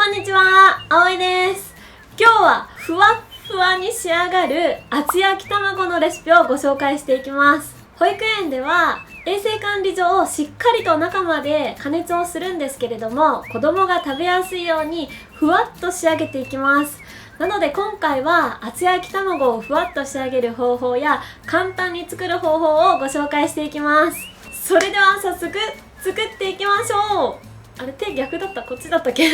こんにちは、あおいです。今日はふわっふわに仕上がる厚焼き卵のレシピをご紹介していきます。保育園では衛生管理上しっかりと中まで加熱をするんですけれども、子供が食べやすいようにふわっと仕上げていきます。なので今回は厚焼き卵をふわっと仕上げる方法や簡単に作る方法をご紹介していきます。それでは早速作っていきましょう。あれ、手逆だった。こっちだったっけ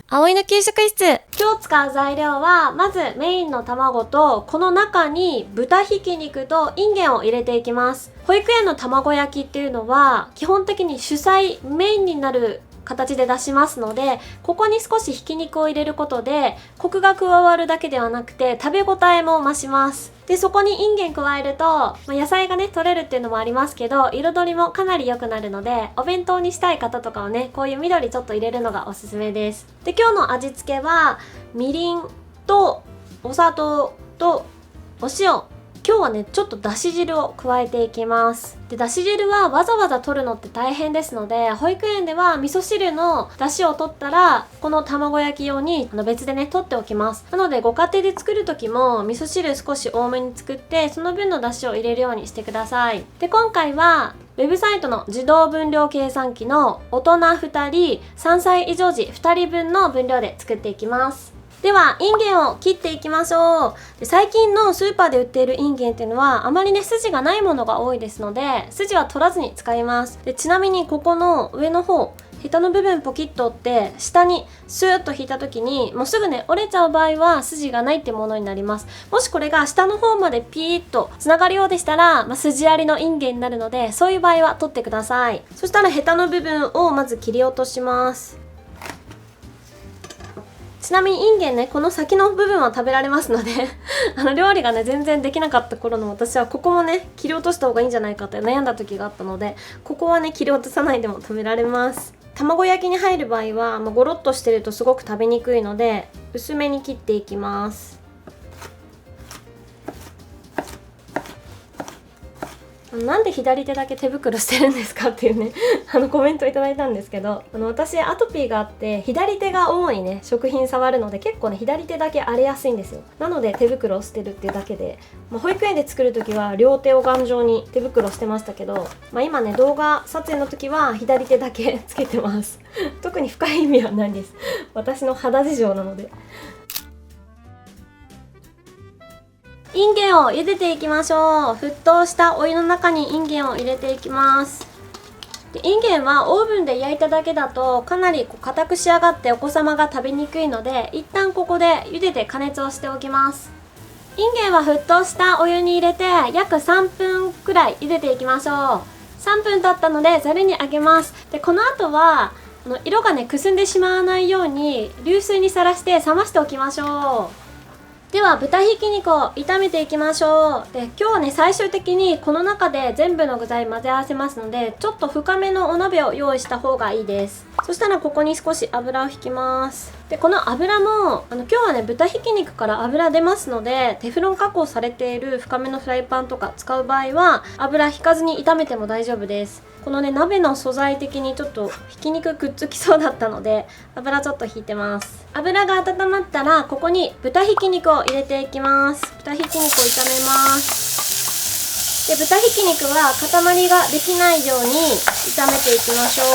葵の給食室。今日使う材料は、まずメインの卵と、この中に豚ひき肉とインゲンを入れていきます。保育園の卵焼きっていうのは、基本的に主菜、メインになる形で出しますので、ここに少しひき肉を入れることでコクが加わるだけではなくて食べ応えも増します。でそこにインゲン加えると、野菜がね取れるっていうのもありますけど、彩りもかなり良くなるので、お弁当にしたい方とかはね、こういう緑ちょっと入れるのがおすすめです。で今日の味付けはみりんとお砂糖とお塩、今日はねちょっとだし汁を加えていきます。でだし汁はわざわざ取るのって大変ですので、保育園では味噌汁のだしを取ったらこの卵焼き用に別でね取っておきます。なのでご家庭で作る時も味噌汁少し多めに作って、その分のだしを入れるようにしてください。で今回はウェブサイトの自動分量計算機の大人2人3歳以上時2人分の分量で作っていきます。ではインゲンを切っていきましょう。で最近のスーパーで売っているインゲンっていうのはあまりね筋がないものが多いですので、筋は取らずに使います。でちなみにここの上の方、ヘタの部分ポキッと折って下にスーッと引いた時にもうすぐね折れちゃう場合は筋がないってものになります。もしこれが下の方までピーッとつながるようでしたら、筋ありのインゲンになるので、そういう場合は取ってください。そしたらヘタの部分をまず切り落とします。ちなみにインゲンね、この先の部分は食べられますので料理がね全然できなかった頃の私はここもね切り落とした方がいいんじゃないかって悩んだ時があったので、ここはね切り落とさないでも食べられます。卵焼きに入る場合は、ゴロッとしてるとすごく食べにくいので薄めに切っていきます。なんで左手だけ手袋してるんですかっていうねコメントいただいたんですけど、私アトピーがあって左手が主にね食品触るので、結構ね左手だけ荒れやすいんですよ。なので手袋をしてるっていうだけで、保育園で作る時は両手を頑丈に手袋してましたけど、今ね動画撮影の時は左手だけつけてます特に深い意味はないです。私の肌事情なので。インゲンを茹でていきましょう。沸騰したお湯の中にインゲンを入れていきます。でインゲンはオーブンで焼いただけだとかなり硬く仕上がってお子様が食べにくいので、一旦ここで茹でて加熱をしておきます。インゲンは沸騰したお湯に入れて約3分くらい茹でていきましょう。3分経ったのでざるにあげます。でこの後は色がねくすんでしまわないように流水にさらして冷ましておきましょう。では豚ひき肉を炒めていきましょう。で今日はね最終的にこの中で全部の具材混ぜ合わせますので、ちょっと深めのお鍋を用意した方がいいです。そしたらここに少し油を引きます。でこの油も今日はね豚ひき肉から油出ますので、テフロン加工されている深めのフライパンとか使う場合は油引かずに炒めても大丈夫です。このね鍋の素材的にちょっとひき肉くっつきそうだったので油ちょっと引いてます。油が温まったらここに豚ひき肉を入れていきます。豚ひき肉を炒めます。で豚ひき肉は塊ができないように炒めていきましょう。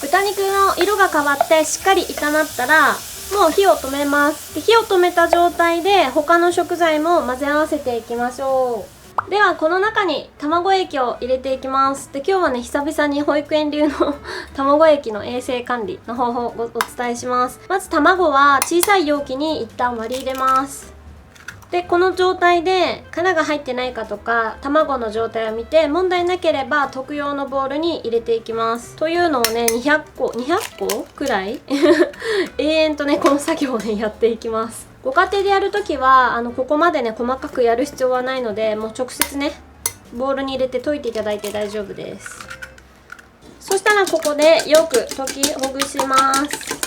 豚肉の色が変わってしっかり炒まったらもう火を止めます。で火を止めた状態で他の食材も混ぜ合わせていきましょう。ではこの中に卵液を入れていきます。で今日はね久々に保育園流の卵液の衛生管理の方法をお伝えします。まず卵は小さい容器に一旦割り入れます。でこの状態で殻が入ってないかとか卵の状態を見て問題なければ特用のボウルに入れていきます。というのをね200個くらい永遠とねこの作業をねやっていきます。ご家庭でやるときはここまでね細かくやる必要はないので、もう直接ねボウルに入れて溶いていただいて大丈夫です。そしたらここでよく溶きほぐします。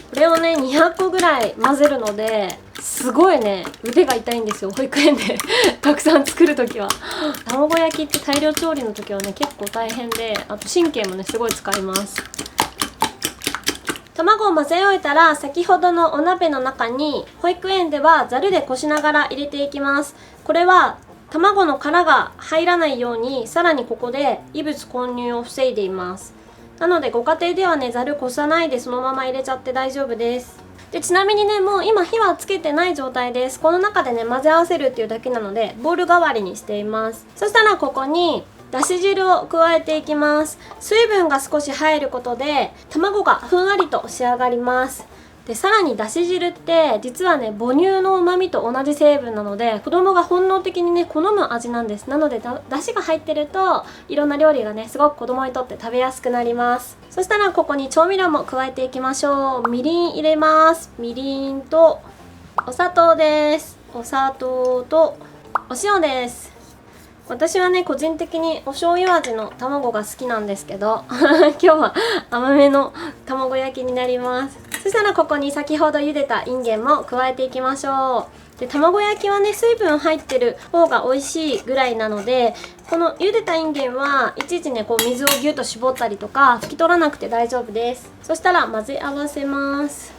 これをね200個ぐらい混ぜるのですごいね腕が痛いんですよ、保育園でたくさん作るときは。卵焼きって大量調理の時はね結構大変で、あと神経もねすごい使います。卵を混ぜ終えたら、先ほどのお鍋の中に保育園ではざるでこしながら入れていきます。これは卵の殻が入らないように、さらにここで異物混入を防いでいます。なのでご家庭ではねざるこさないでそのまま入れちゃって大丈夫です。でちなみにね、もう今火はつけてない状態です。この中でね混ぜ合わせるっていうだけなのでボウル代わりにしています。そしたらここにだし汁を加えていきます。水分が少し入ることで卵がふんわりと仕上がります。でさらにだし汁って実はね母乳の旨味と同じ成分なので、子供が本能的にね好む味なんです。なのでだしが入ってるといろんな料理がねすごく子供にとって食べやすくなります。そしたらここに調味料も加えていきましょう。みりん入れます。みりんとお砂糖です。お砂糖とお塩です。私はね個人的にお醤油味の卵が好きなんですけど今日は甘めの卵焼きになります。そしたらここに先ほど茹でたいんげんも加えていきましょう。で卵焼きはね水分入ってる方が美味しいぐらいなので、この茹でたいんげんはいちいちねこう水をギュッと絞ったりとか拭き取らなくて大丈夫です。そしたら混ぜ合わせます。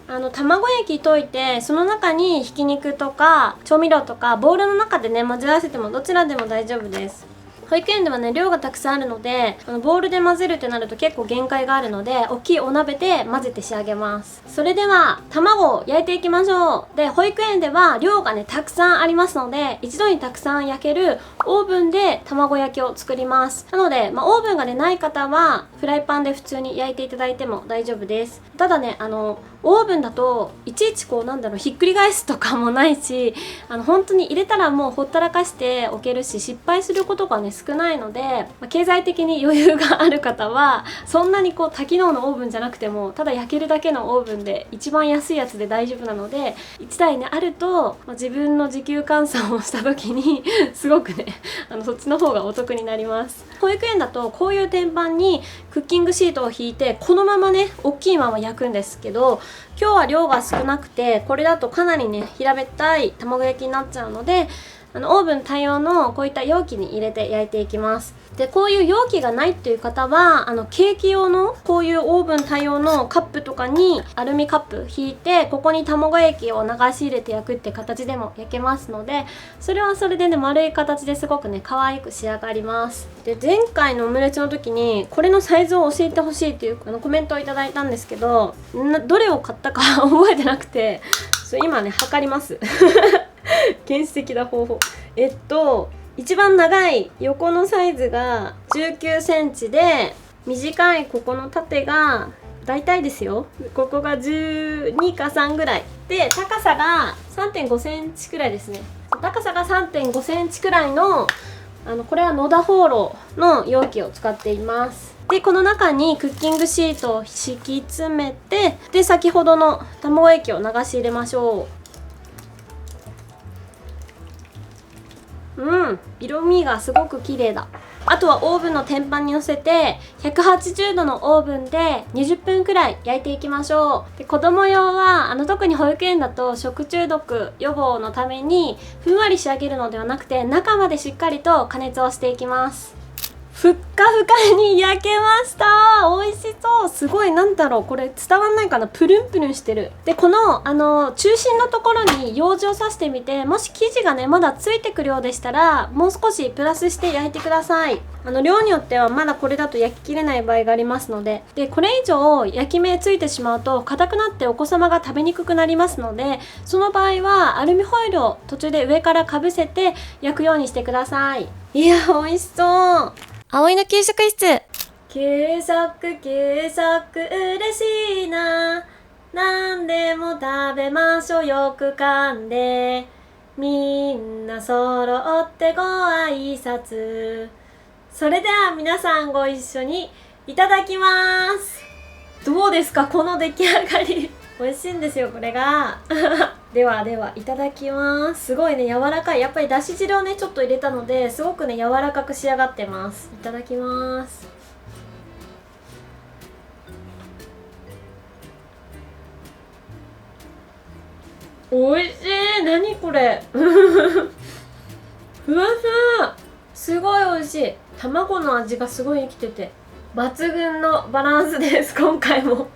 卵液溶いてその中にひき肉とか調味料とかボウルの中でね混ぜ合わせてもどちらでも大丈夫です。保育園ではね量がたくさんあるのでボウルで混ぜるってなると結構限界があるので、大きいお鍋で混ぜて仕上げます。それでは卵を焼いていきましょう。で保育園では量がねたくさんありますので、一度にたくさん焼けるオーブンで卵焼きを作ります。なので、オーブンがねない方はフライパンで普通に焼いていただいても大丈夫です。ただねオーブンだといちいちこうひっくり返すとかもないし、本当に入れたらもうほったらかしておけるし、失敗することがね少ないので、経済的に余裕がある方はそんなにこう多機能のオーブンじゃなくてもただ焼けるだけのオーブンで一番安いやつで大丈夫なので、1台ねあると、自分の時給換算をした時にすごくねそっちの方がお得になります。保育園だとこういう天板にクッキングシートを引いてこのままね大きいまま焼くんですけど、今日は量が少なくてこれだとかなりね平べったい卵焼きになっちゃうので、オーブン対応のこういった容器に入れて焼いていきます。でこういう容器がないっていう方はケーキ用のこういうオーブン対応のカップとかにアルミカップ引いて、ここに卵液を流し入れて焼くって形でも焼けますので、それはそれでね丸い形ですごくね可愛く仕上がります。で前回のオムレツの時にこれのサイズを教えてほしいっていうコメントをいただいたんですけど、どれを買ったか覚えてなくて、今ね測ります原始的な方法。一番長い横のサイズが19センチで、短いここの縦が大体ですよ、ここが12か3ぐらいで、高さが 3.5 センチくらいですね。高さが 3.5 センチくらいのこれは野田ホーローの容器を使っています。でこの中にクッキングシートを敷き詰めて、で先ほどの卵液を流し入れましょう。色味がすごく綺麗だ。あとはオーブンの天板に乗せて180度のオーブンで20分くらい焼いていきましょう。で子供用は特に保育園だと食中毒予防のためにふんわり仕上げるのではなくて、中までしっかりと加熱をしていきます。ふっかふかに焼けました。美味しそう。すごい、これ伝わんないかな、プルンプルンしてる。でこの中心のところにようじを刺してみて、もし生地がねまだついてくるようでしたらもう少しプラスして焼いてください。量によってはまだこれだと焼ききれない場合がありますので、これ以上焼き目ついてしまうと硬くなってお子様が食べにくくなりますので、その場合はアルミホイルを途中で上からかぶせて焼くようにしてください。いや美味しそう。葵の給食室。給食嬉しいな、なんでも食べましょうよく噛んで、みんな揃ってご挨拶。それでは皆さんご一緒にいただきます。どうですかこの出来上がり美味しいんですよこれがではいただきます。すごいね柔らかい。やっぱりだし汁をねちょっと入れたのですごくね柔らかく仕上がってます。いただきます。おいしい。何これふわふわ、すごいおいしい。卵の味がすごい生きてて抜群のバランスです今回も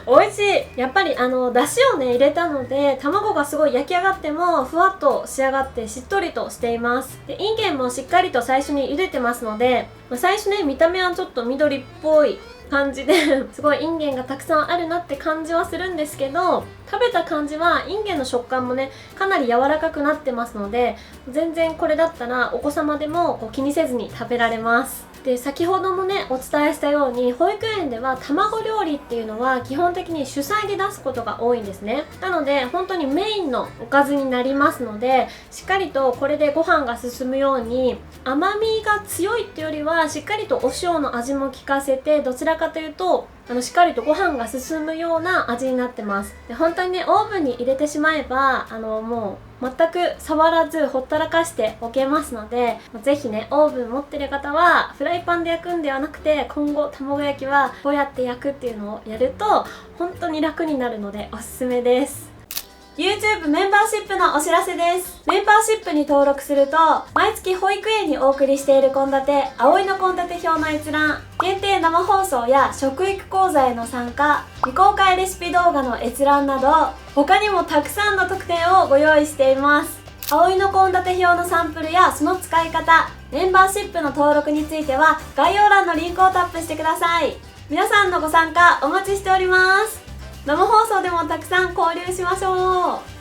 美味しい。やっぱりだしをね入れたので、卵がすごい焼き上がってもふわっと仕上がってしっとりとしています。でインゲンもしっかりと最初に茹でてますので、最初ね見た目はちょっと緑っぽい感じですごいインゲンがたくさんあるなって感じはするんですけど、食べた感じはインゲンの食感もねかなり柔らかくなってますので、全然これだったらお子様でもこう気にせずに食べられます。で先ほどもねお伝えしたように、保育園では卵料理っていうのは基本的に主菜で出すことが多いんですね。なので本当にメインのおかずになりますので、しっかりとこれでご飯が進むように、甘みが強いっていうよりはしっかりとお塩の味も効かせて、どちらかというとしっかりとご飯が進むような味になってます。で本当にねオーブンに入れてしまえばもう全く触らずほったらかしておけますので、ぜひねオーブン持ってる方はフライパンで焼くんではなくて、今後卵焼きはこうやって焼くっていうのをやると本当に楽になるのでおすすめです。 YouTube メンバーシップのお知らせです。メンバーシップに登録すると、毎月保育園にお送りしている献立、葵の献立表の閲覧、限定生放送や食育講座への参加、未公開レシピ動画の閲覧など、他にもたくさんの特典をご用意しています。葵の献立表のサンプルやその使い方、メンバーシップの登録については概要欄のリンクをタップしてください。皆さんのご参加お待ちしております。生放送でもたくさん交流しましょう。